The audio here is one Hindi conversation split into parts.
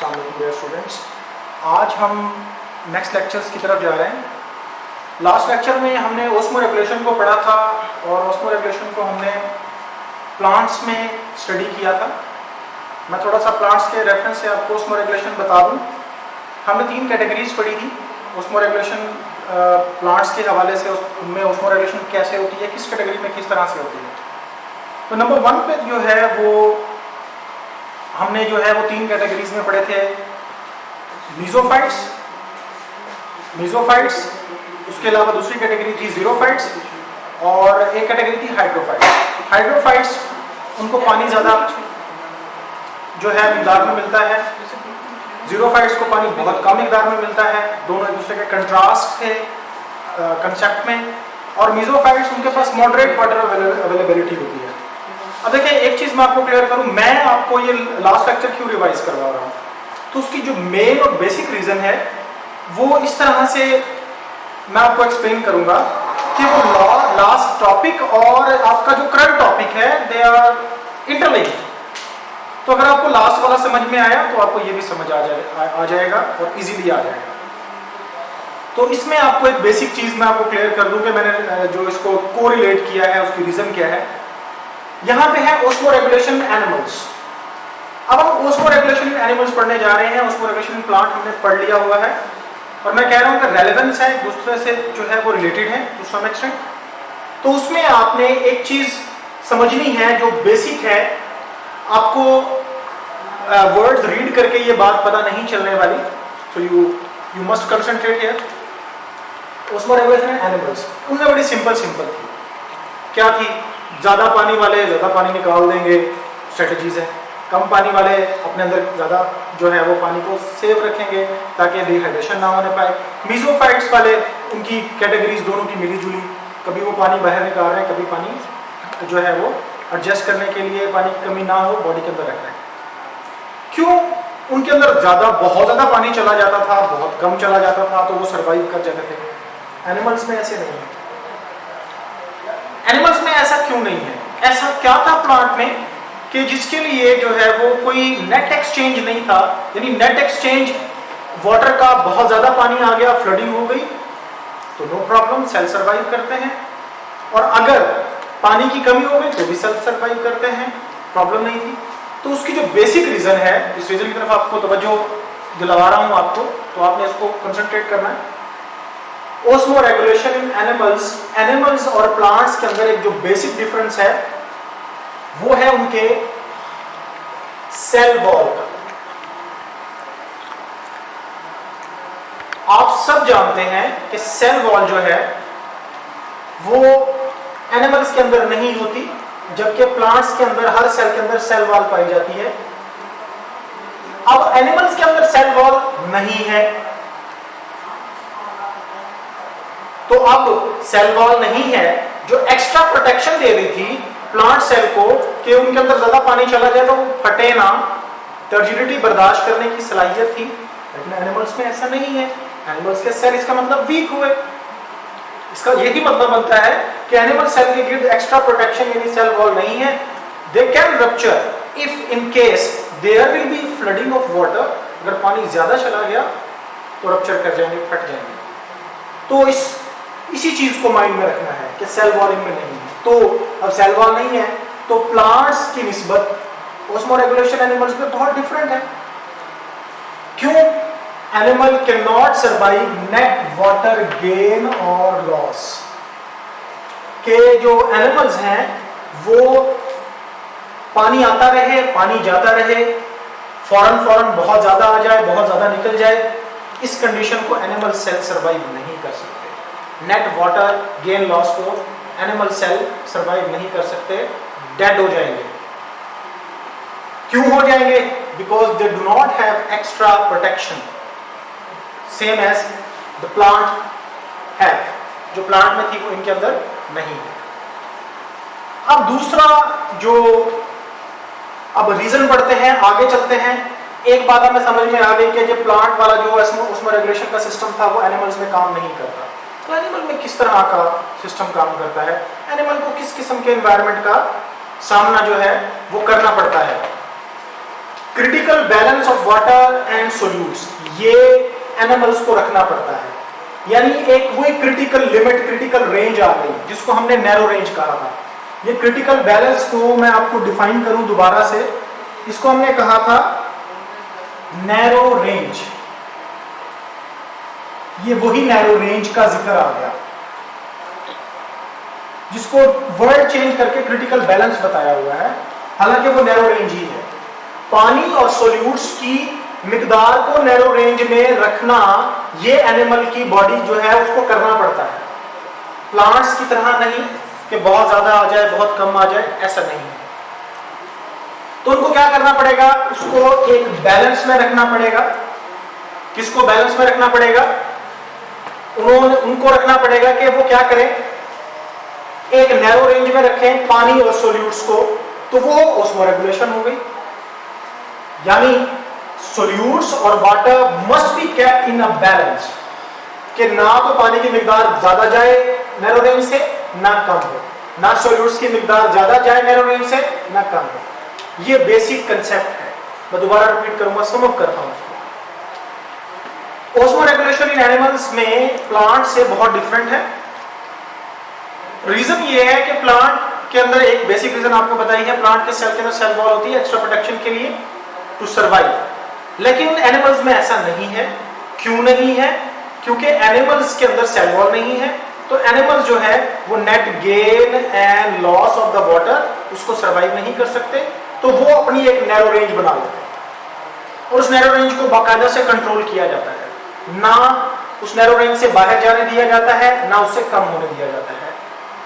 अस्सलाम वालेकुम डियर स्टूडेंट्स। आज हम नेक्स्ट लेक्चर्स की तरफ जा रहे हैं। लास्ट लेक्चर में हमने ओस्मो रेगुलेशन को पढ़ा था और ओस्मो रेगुलेशन को हमने प्लांट्स में स्टडी किया था। मैं थोड़ा सा प्लांट्स के रेफरेंस से आपको ओस्मो रेगुलेशन बता दूं। हमने 3 कैटेगरीज पढ़ी थी ओस्मो रेगुलेशन प्लांट्स के हवाले से। उनमें ओस्मो रेगुलेशन कैसे होती है, किस कैटेगरी में किस तरह से होती है। तो नंबर 1 पे जो है वो हमने जो है वो 3 कैटेगरीज में पढ़े थे। मीजोफाइट्स, उसके अलावा दूसरी कैटेगरी थी जीरोफाइट्स और एक कैटेगरी थी हाइड्रोफाइट्स। हाइड्रोफाइट्स उनको पानी ज़्यादा जो है मिकदार में मिलता है, जीरोफाइट्स को पानी बहुत कम मिकदार में मिलता है। दोनों एक दूसरे के कंट्रास्ट थे कंसेप्ट में। और मीजोफाइट्स उनके पास मॉडरेट वाटर अवेलेबिलिटी होती है। अब देखिए एक चीज़ मैं आपको क्लियर करूं, मैं आपको ये लास्ट लेक्चर क्यों रिवाइज करवा रहा हूँ, तो उसकी जो मेन और बेसिक रीज़न है वो इस तरह से मैं आपको एक्सप्लेन करूंगा कि वो लास्ट टॉपिक और आपका जो करंट टॉपिक है दे आर इंटरलिंक्ड। तो अगर आपको लास्ट वाला समझ में आया तो आपको ये भी समझ आ जाएगा और इजीली आ जाएगा। तो इसमें आपको एक बेसिक चीज़ मैं आपको क्लियर कर दूं कि मैंने जो इसको कोरिलेट किया है उसकी रीज़न क्या है। यहाँ पे है ओस्मो रेगुलेशन एनिमल्स। अब हम ओस्मो रेगुलेशन एनिमल्स पढ़ने जा रहे हैं। ओस्मो रेगुलेशन प्लांट हमने पढ़ लिया हुआ है और मैं कह रहा हूँ कि रेलेवेंस है, एक दूसरे से जो है वो रिलेटेड है टू सम एक्सटेंट। तो उसमें आपने एक चीज़ समझनी है जो बेसिक है। आपको वर्ड्स रीड करके ये बात पता नहीं चलने वाली। So you must concentrate here. Osmo regulation animals उनमें बड़ी सिंपल थी। क्या थी? ज़्यादा पानी वाले ज़्यादा पानी निकाल देंगे, स्ट्रेटजीज है। कम पानी वाले अपने अंदर ज़्यादा जो है वो पानी को सेव रखेंगे ताकि डिहाइड्रेशन ना होने पाए। मीजोफाइट्स वाले उनकी कैटेगरीज दोनों की मिली जुली, कभी वो पानी बाहर निकाल रहे हैं, कभी पानी जो है वो एडजस्ट करने के लिए पानी की कमी ना हो बॉडी के अंदर रख रहे हैं। क्यों? उनके अंदर बहुत ज़्यादा पानी चला जाता था, बहुत कम चला जाता था, तो वो सर्वाइव कर जाते थे। एनिमल्स में ऐसे नहीं है। एनिमल्स में ऐसा क्यों नहीं है? ऐसा क्या था प्लांट में कि जिसके लिए जो है वो कोई नेट एक्सचेंज नहीं था। यानी नेट एक्सचेंज वाटर का बहुत ज्यादा पानी आ गया, फ्लडिंग हो गई तो नो प्रॉब्लम, सेल सर्वाइव करते हैं। और अगर पानी की कमी हो गई तो भी सेल सर्वाइव करते हैं, प्रॉब्लम नहीं थी। तो उसकी जो बेसिक रीजन है, इस रीजन की तरफ आपको तवज्जो दिलवा रहा हूं आपको, तो आपने इसको कंसंट्रेट करना है। ओस्मो रेगुलेशन इन एनिमल्स और प्लांट्स के अंदर एक जो बेसिक डिफरेंस है वो है उनके सेल वॉल का। आप सब जानते हैं कि सेल वॉल जो है वो एनिमल्स के अंदर नहीं होती, जबकि प्लांट्स के अंदर हर सेल के अंदर सेल वॉल पाई जाती है। अब एनिमल्स के अंदर सेल वॉल नहीं है, तो अब सेल वॉल नहीं है जो एक्स्ट्रा प्रोटेक्शन दे रही थी प्लांट सेल को कि उनके अंदर ज्यादा पानी चला जाए तो वो फटे ना, टर्जिडिटी बर्दाश्त करने की सलाहियत थी। लेकिन एनिमल्स में ऐसा नहीं है। एनिमल्स के सेल इसका मतलब वीक हुए। इसका यही मतलब बनता है कि एनिमल सेल के गिर्द एक्स्ट्रा प्रोटेक्शन यानी सेल वॉल नहीं है। They can rupture if in case there will be flooding of water. अगर पानी ज्यादा चला गया तो रप्चर कर जाएंगे, फट जाएंगे। तो इसी चीज को माइंड में रखना है कि सेल वॉल इनमें नहीं है। तो अब सेल वॉल नहीं है तो प्लांट्स की निस्बत ओस्मो रेगुलेशन एनिमल्स में बहुत डिफरेंट है। क्यों? Animal can not survive net water gain और लॉस। के जो एनिमल्स हैं वो पानी आता रहे, पानी जाता रहे, फौरन बहुत ज्यादा आ जाए, बहुत ज्यादा निकल जाए, इस कंडीशन को एनिमल सेल सर्वाइव नहीं कर सकते। नेट वाटर गेन लॉस को एनिमल सेल सर्वाइव नहीं कर सकते, डेड हो जाएंगे। क्यों हो जाएंगे? Because they do not have extra protection same as the plant have. जो प्लांट में थी वो इनके अंदर नहीं है। अब दूसरा जो अब रीजन पढ़ते हैं, आगे चलते हैं। एक बात हमें समझ में आ गई कि जो प्लांट वाला जो ओस्मो रेगुलेशन का सिस्टम था वो एनिमल्स में काम नहीं करता। तो एनिमल में किस तरह का सिस्टम काम करता है, एनिमल को किस किस्म के एनवायरनमेंट का सामना जो है वो करना पड़ता है। Critical balance of water and solutes, ये एनिमल्स को रखना पड़ता है। यानी एक वही क्रिटिकल लिमिट, क्रिटिकल रेंज आ गई जिसको हमने नैरो रेंज कहा था। ये क्रिटिकल बैलेंस को मैं आपको डिफाइन करूं दोबारा से, इसको हमने कहा था नैरो रेंज। ये वही नैरो रेंज का जिक्र आ गया जिसको वर्ड चेंज करके क्रिटिकल बैलेंस बताया हुआ है, हालांकि वो नैरो रेंज ही है। पानी और सोल्यूट्स की मिकदार को नैरो रेंज में रखना ये एनिमल की बॉडी जो है उसको करना पड़ता है। प्लांट्स की तरह नहीं कि बहुत ज्यादा आ जाए बहुत कम आ जाए, ऐसा नहीं है। तो उनको क्या करना पड़ेगा, उसको एक बैलेंस में रखना पड़ेगा। किसको बैलेंस में रखना पड़ेगा, उनको रखना पड़ेगा कि वो क्या करें, एक नैरो रेंज में रखें पानी और सोल्यूट्स को, तो वो ऑस्मोरेगुलेशन हो गई। यानी सोल्यूट्स और water must be kept in a balance, कि ना तो पानी की मिकदार ज्यादा जाए नैरो रेंज से ना कम हो, ना सोल्यूट्स की मिकदार ज्यादा जाए नैरो रेंज से ना कम हो। ये बेसिक कंसेप्ट है। मैं दोबारा रिपीट करूंगा, समअप करता हूं उसको। ऑस्मोरेगुलेशन इन एनिमल्स में प्लांट से बहुत डिफरेंट है। रीजन ये है कि प्लांट के अंदर एक बेसिक रीजन आपको बताई है, प्लांट के सेल के अंदर सेल वॉल होती है एक्स्ट्रा प्रोटेक्शन के लिए, टू सर्वाइव। लेकिन एनिमल्स में ऐसा नहीं है। क्यों नहीं है? क्योंकि एनिमल्स के अंदर सेल वॉल नहीं है, तो एनिमल्स जो है वो net gain and loss of the water उसको सर्वाइव नहीं कर सकते, तो वो अपनी एक नैरो रेंज बना लेते हैं और उस नैरो रेंज को बाकायदा से कंट्रोल किया जाता है। ना उस नैरो रेंज से बाहर जाने दिया जाता है, ना उससे कम होने दिया जाता है।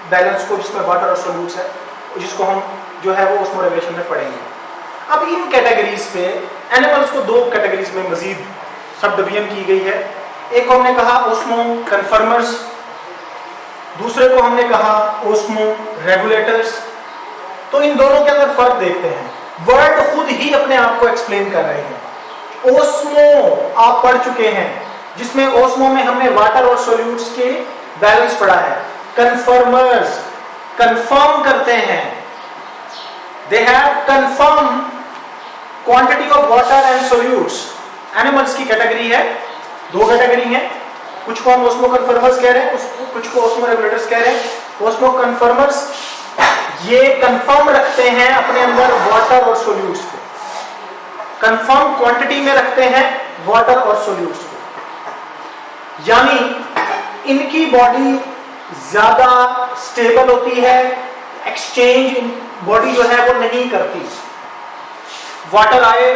बैलेंस को जिसमें वाटर और सोल्यूट्स है, जिसको हम जो है वो ऑस्मोरेगुलेशन में पढ़ेंगे। अब इन कैटेगरीज पे एनिमल्स को दो कैटेगरीज में मजीद सब डिवीजन की गई है। एक को हमने कहा ओस्मो कन्फर्मर्स, दूसरे को हमने कहा ओस्मो रेगुलेटर्स। तो इन दोनों के अंदर फर्क देखते हैं। वर्ड खुद ही अपने आप को एक्सप्लेन कर रहे हैं। ओस्मो आप पढ़ चुके हैं, जिसमें ओस्मो में हमने वाटर और सोल्यूट्स के बैलेंस पढ़ा है। कन्फर्मर्स कंफर्म करते हैं, they have confirm quantity of water and solutes. Animals की कैटेगरी है, दो कैटेगरी है। कुछ को हम ओस्मो कन्फर्मर्स कह रहे हैं, कुछ को ओस्मो रेगुलेटर्स कह रहे हैं। ओस्मो कन्फर्मर्स ये कंफर्म रखते हैं अपने अंदर वाटर और सोल्यूट्स को, कंफर्म क्वांटिटी में रखते हैं वाटर और सोल्यूट्स को। यानी इनकी बॉडी ज्यादा स्टेबल होती है, एक्सचेंज बॉडी जो है वो नहीं करती। वाटर आए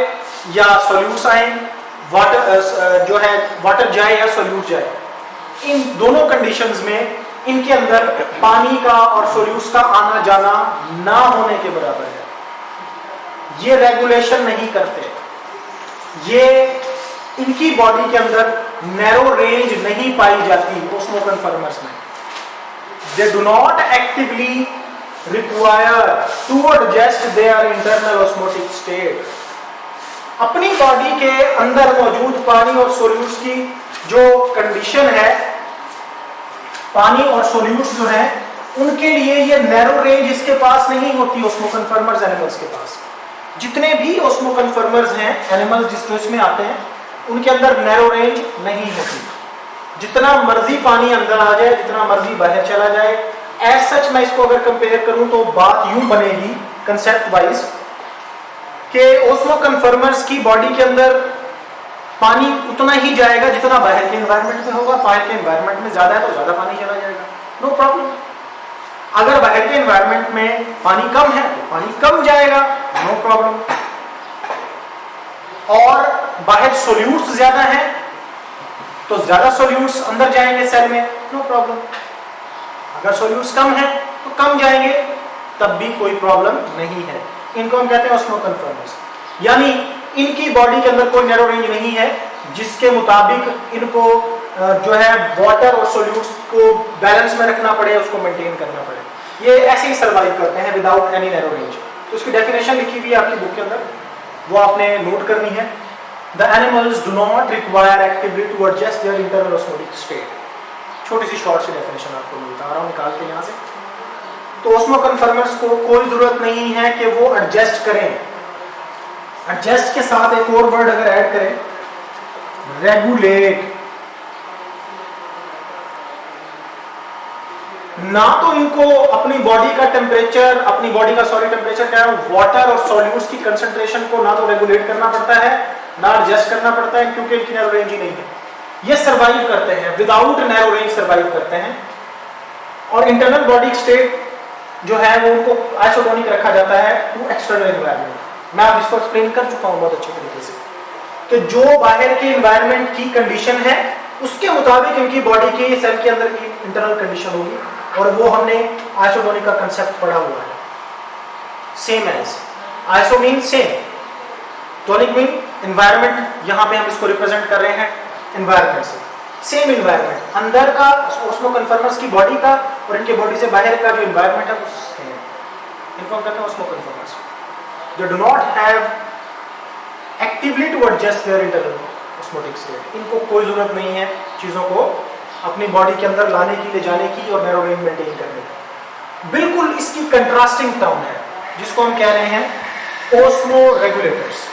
या सोल्यूट्स आए, वाटर जो है वाटर जाए या सोल्यूट जाए, इन दोनों कंडीशंस में इनके अंदर पानी का और सोल्यूट्स का आना जाना ना होने के बराबर है। ये रेगुलेशन नहीं करते, ये इनकी बॉडी के अंदर नैरो रेंज नहीं पाई जाती ओस्मो कन्फर्मर्स में। They do not actively require to adjust their internal osmotic state. अपनी बॉडी के अंदर मौजूद पानी और सोल्यूट्स की जो कंडीशन है, पानी और सोल्यूट्स जो है उनके लिए ये नैरो रेंज इसके पास नहीं होती ओस्मो कन्फर्मर्स एनिमल्स के पास। जितने भी ओस्मो कन्फर्मर्स हैं एनिमल्स जिस केस में आते हैं, उनके अंदर नैरो रेंज नहीं होती। जितना मर्जी पानी अंदर आ जाए, जितना मर्जी बाहर चला जाए, एज सच मैं इसको अगर कंपेयर करूं तो बात यूं बनेगी कंसेप्ट वाइज कि ओस्मो कन्फर्मर्स की बॉडी के अंदर पानी उतना ही जाएगा जितना बाहर के एनवायरनमेंट में होगा। बाहर के एनवायरनमेंट में ज्यादा है तो ज्यादा पानी चला जाएगा, नो प्रॉब्लम। अगर बाहर के एनवायरनमेंट में पानी कम है तो पानी कम जाएगा, नो प्रॉब्लम। और बाहर सोल्यूट्स ज्यादा है तो ज्यादा सोल्यूट्स अंदर जाएंगे सेल में, नो प्रॉब्लम। अगर सोल्यूट्स कम है तो कम जाएंगे, तब भी कोई प्रॉब्लम नहीं है। इनको हम कहते हैं ओस्मो कन्फर्मर्स। यानी इनकी बॉडी के अंदर कोई नैरो रेंज नहीं है जिसके मुताबिक इनको जो है वाटर और सोल्यूट्स को बैलेंस में रखना पड़े, उसको मेंटेन करना पड़े। ये ऐसे ही सर्वाइव करते हैं विदाउट एनी नैरो रेंज। तो उसकी डेफिनेशन लिखी हुई है आपकी बुक के अंदर, वो आपने नोट करनी है। The animals do not require actively to adjust their internal osmotic state. छोटी सी शॉर्ट सी डेफिनेशन आपको मिलता आ रहा हूं निकाल के यहाँ से। तो ओस्मो कन्फर्मर्स को कोई जरूरत नहीं है कि वो एडजस्ट करें एडजस्ट के साथ एक और वर्ड अगर ऐड करें, रेगुलेट, ना तो इनको अपनी बॉडी का टेम्परेचर, अपनी बॉडी का सॉरी टेम्परेचर क्या है, वाटर और सॉल्यूट्स की कंसंट्रेशन को ना तो रेगुलेट करना पड़ता है ना एडजस्ट करना पड़ता है, क्योंकि इनकी नैरो रेंज ही नहीं है। ये सर्वाइव करते हैं, विदाउट नैरो रेंज सर्वाइव करते हैं। और इंटरनल बॉडी स्टेट जो है वो उनको आइसोटोनिक रखा जाता है टू एक्सटर्नल एनवायरनमेंट। मैं अब इसको एक्सप्लेन कर चुका हूं बहुत अच्छे तरीके से कि जो बाहर की एनवायरनमेंट की कंडीशन है उसके मुताबिक इनकी बॉडी की सेल के अंदर की इंटरनल कंडीशन होगी, और वो हमने आइसोटोनिक का कंसेप्ट पढ़ा हुआ है। Same as, iso mean same, tonic mean environment, यहां पे हम इसको रिप्रेजेंट कर रहे हैं एनवायरनमेंट से। सेम एनवायरनमेंट, अंदर का ओस्मो कन्फर्मर्स की बॉडी का और इनके बॉडी से बाहर का जो एनवायरनमेंट है उससे इनको हम कहते हैं osmoconformers. They do not have actively to adjust their internal osmotic state. इनको कोई जरूरत नहीं है चीजों को अपनी बॉडी के अंदर लाने की, ले जाने की और नैरो रेंज मेंटेन करने की। बिल्कुल इसकी कंट्रास्टिंग टर्म है जिसको हम कह रहे हैं ओस्मो रेगुलेटर्स।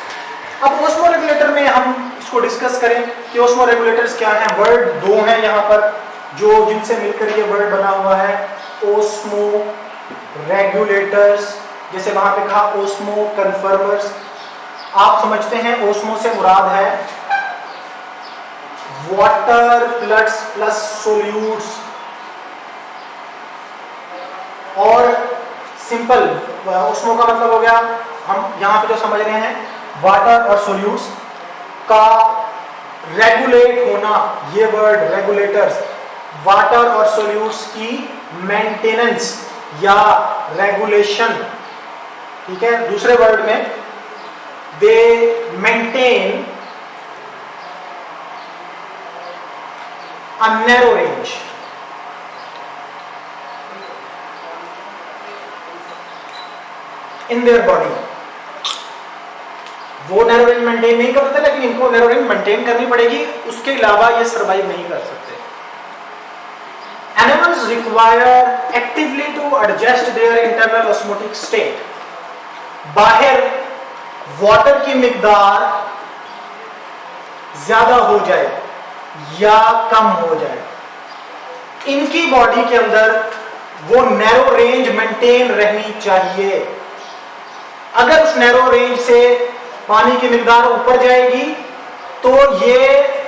अब ओस्मो रेगुलेटर में हम इसको डिस्कस करें कि ओस्मो रेगुलेटर्स क्या हैं। वर्ड दो हैं यहाँ पर जो जिनसे मिलकर ये वर्ड बना हुआ है, ओस्मो रेगुलेटर्स। जैसे वहां पे कहा ओस्मो कन्फर्मर्स, आप समझते हैं ओस्मो से मुराद है वाटर प्लस सोल्यूट्स, और सिंपल ओस्मो का मतलब हो गया, हम यहां पे जो समझ रहे हैं वाटर और सोल्यूट्स का रेगुलेट होना, ये वर्ड रेगुलेटर्स, वाटर और सोल्यूट्स की मेंटेनेंस या रेगुलेशन, ठीक है। दूसरे वर्ड में दे maintain a narrow range in their body। वो नैरो रेंज मेंटेन नहीं करते, लेकिन इनको नैरो रेंज मेंटेन करनी पड़ेगी, उसके अलावा ये सर्वाइव नहीं कर सकते। Animals require actively to adjust their internal osmotic state। बाहर वाटर की मिकदार ज्यादा हो जाए या कम हो जाए, इनकी बॉडी के अंदर वो नैरो रेंज मेंटेन रहनी चाहिए। अगर उस नैरो रेंज से पानी की मिकदार ऊपर जाएगी तो ये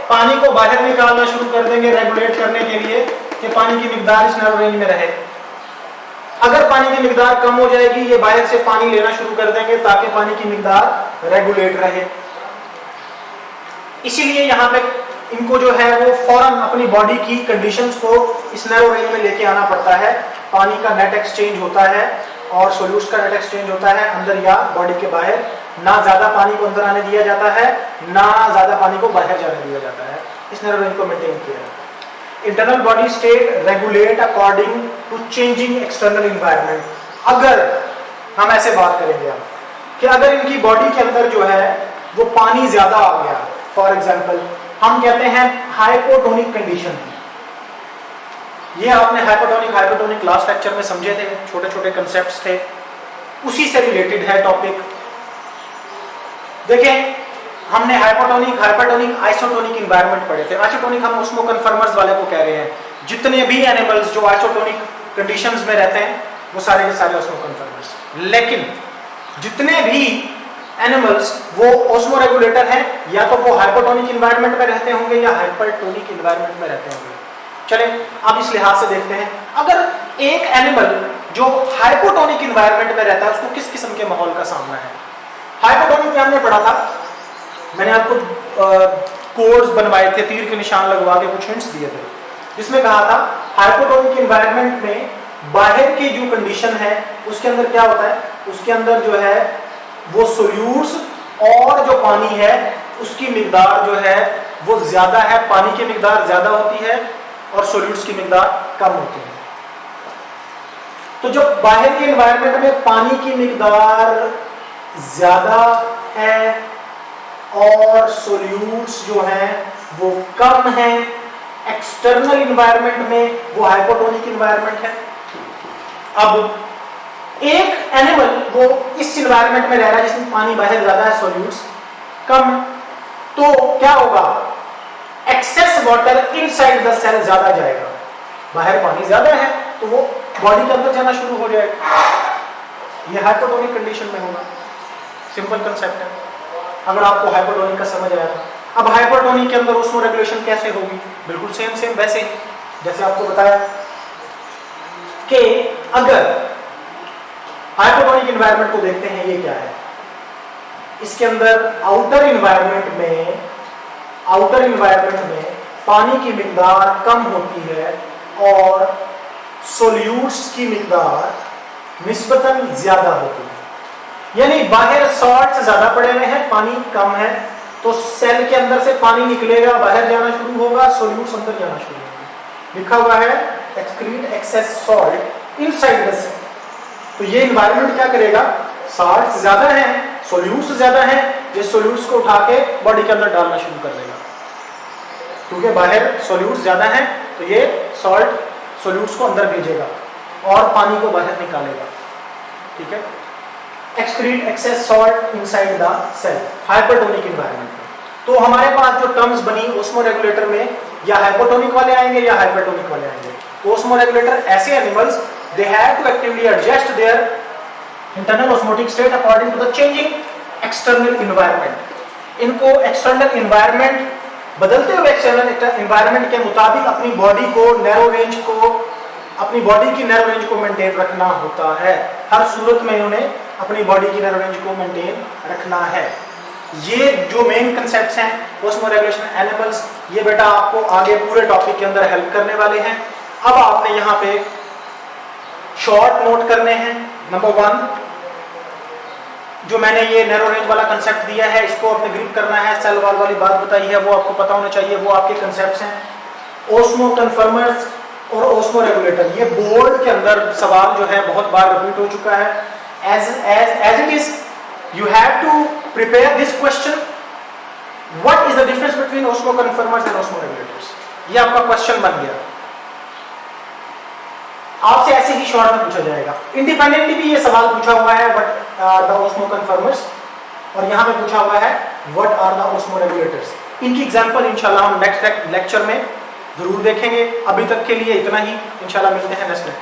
पानी को बाहर निकालना शुरू कर देंगे रेगुलेट करने के लिए कि पानी की मिकदार इस नैरो रेंज में रहे। अगर पानी की मिकदार कम हो जाएगी, ये बाहर से पानी लेना शुरू कर देंगे ताकि पानी की मिकदार रेगुलेट रहे। इसीलिए यहां पे इनको जो है वो फौरन अपनी बॉडी की कंडीशंस को इस नैरो रेंज में लेके आना पड़ता है। पानी का नेट एक्सचेंज होता है और सोल्यूट्स का नेट एक्सचेंज होता है अंदर या बॉडी के बाहर। ना ज्यादा पानी को अंदर आने दिया जाता है, ना ज्यादा पानी को बाहर जाने दिया जाता है। इस नैरो रेंज को मेंटेन किया है। Internal body state regulate according to changing external environment. अगर हम ऐसे बात करेंगे अब कि अगर इनकी बॉडी के अंदर जो है वो पानी ज्यादा आ गया, फॉर एग्जाम्पल हम कहते हैं हाइपोटोनिक कंडीशन। ये आपने हाइपोटोनिक लास्ट लेक्चर में समझे थे, छोटे छोटे कंसेप्ट्स थे, उसी से रिलेटेड है टॉपिक। देखें, हमने हाइपोटोनिक आइसोटोनिक एनवायरनमेंट पढ़े थे। आइसोटोनिक हम ओस्मो कन्फर्मर्स वाले को कह रहे हैं। जितने भी एनिमल्स जो आइसोटोनिक कंडीशंस में रहते हैं वो सारे के सारे ओस्मो कन्फर्मर्स। लेकिन जितने भी एनिमल्स वो ओस्मो रेगुलेटर हैं, या तो वो हाइपोटोनिक एनवायरनमेंट में रहते होंगे या हाइपरटोनिक एनवायरनमेंट में रहते होंगे। चलें अब इस लिहाज से देखते हैं, अगर एक एनिमल जो हाइपोटोनिक एनवायरनमेंट में रहता है उसको किस किस्म के माहौल का सामना है। हाइपोटोनिक में हमने पढ़ा था, मैंने आपको कोड्स बनवाए थे, तीर के निशान लगवा के कुछ हिंट्स दिए थे, जिसमें कहा था हाइपोटोनिक एनवायरनमेंट में बाहर की जो कंडीशन है उसके अंदर क्या होता है, उसके अंदर जो है वो सोल्यूट्स और जो पानी है उसकी मिकदार जो है वो ज्यादा है। पानी की मिकदार ज्यादा होती है और सोल्यूट्स की मिकदार कम होती है। तो जब बाहर के एनवायरनमेंट में पानी की मिकदार ज्यादा है और सोल्यूट्स जो हैं वो कम है, एक्सटर्नल एनवायरनमेंट में वो हाइपोटोनिक एनवायरनमेंट है। अब एक एनिमल वो इस इन्वायरमेंट में रह रहा है जिसमें पानी बाहर ज्यादा है, सॉल्यूट्स कम, तो क्या होगा, excess water inside the cell ज्यादा जाएगा, बाहर पानी ज्यादा है तो वो बॉडी के अंदर जाना शुरू हो जाएगा। ये हाइपोटोनिक कंडीशन में होगा। सिंपल कंसेप्ट है, अगर आपको हाइपोटोनिक का समझ आया था। अब हाइपोटोनिक के अंदर ऑस्मो रेगुलेशन कैसे होगी, बिल्कुल सेम वैसे ही जैसे आपको बताया कि अगर हाइपोटोनिक एनवायरनमेंट को देखते हैं, ये क्या है, इसके अंदर आउटर एनवायरनमेंट में पानी की मिकदार कम होती है और सॉल्यूट्स की मिकदार निस्बतन ज्यादा होती है। यानी बाहर सॉल्ट्स ज्यादा पड़े हुए हैं, पानी कम है, तो सेल के अंदर से पानी निकलेगा, बाहर जाना शुरू होगा, सॉल्यूट्स अंदर जाना शुरू होगा। लिखा हुआ है excrete excess salt inside the cell. तो ये एनवायरनमेंट क्या करेगा, सॉल्ट्स ज्यादा हैं, सॉल्यूट्स ज्यादा हैं, ये सॉल्यूट्स को उठा के बॉडी के अंदर डालना शुरू कर देगा, क्योंकि बाहर सॉल्यूट्स ज्यादा हैं तो ये सॉल्ट सॉल्यूट्स को अंदर भेजेगा और पानी को बाहर निकालेगा। ठीक है, excrete excess salt inside the cell, hypertonic environment में। तो हमारे पास जो टर्म्स बनी ओस्मो रेगुलेटर में, या हाइपोटोनिक वाले आएंगे या हाइपरटोनिक वाले आएंगे। ओस्मो रेगुलेटर ऐसे animals, they have to actively adjust their internal osmotic state according to the changing external environment. इनको एक्सटर्नल एनवायरनमेंट, बदलते हुए एक्सटर्नल एनवायरनमेंट के मुताबिक अपनी बॉडी को नैरो रेंज को, अपनी बॉडी की नैरो रेंज को मेंटेन रखना होता है। हर सूरत में उन्हें अपनी बॉडी की नैरो रेंज को मेंटेन रखना है। ये जो मेन कंसेप्ट्स हैं ओस्मो रेगुलेशन एनिमल्स, ये बेटा आपको आगे पूरे टॉपिक के अंदर हेल्प करने वाले हैं। अब आपने यहाँ पे शॉर्ट नोट करने हैं। नंबर 1, जो मैंने ये नैरो रेंज वाला कंसेप्ट दिया है, इसको अपने ग्रिप करना है। सेल वॉल वाली बात बताई है, वो आपको पता होना चाहिए, वो आपके कंसेप्ट्स हैं। ओस्मो कन्फर्मर्स और ओस्मो रेगुलेटर, ये बोर्ड के अंदर सवाल जो है बहुत बार रिपीट हो चुका है। as it is, you have to prepare this question, what is the difference between osmo conformers and osmo regulators? ये आपका क्वेश्चन बन गया, आपसे ऐसे ही शॉर्ट में पूछा जाएगा। इंडिपेंडेंटली भी ये सवाल पूछा हुआ है, what are the osmoconformers, और यहाँ पे पूछा हुआ है what are the osmoregulators. इनकी एग्जांपल इंशाल्लाह हम नेक्स्ट लेक्चर में जरूर देखेंगे। अभी तक के लिए इतना ही, इंशाल्लाह मिलते हैं नेक्स्ट लेक्चर में।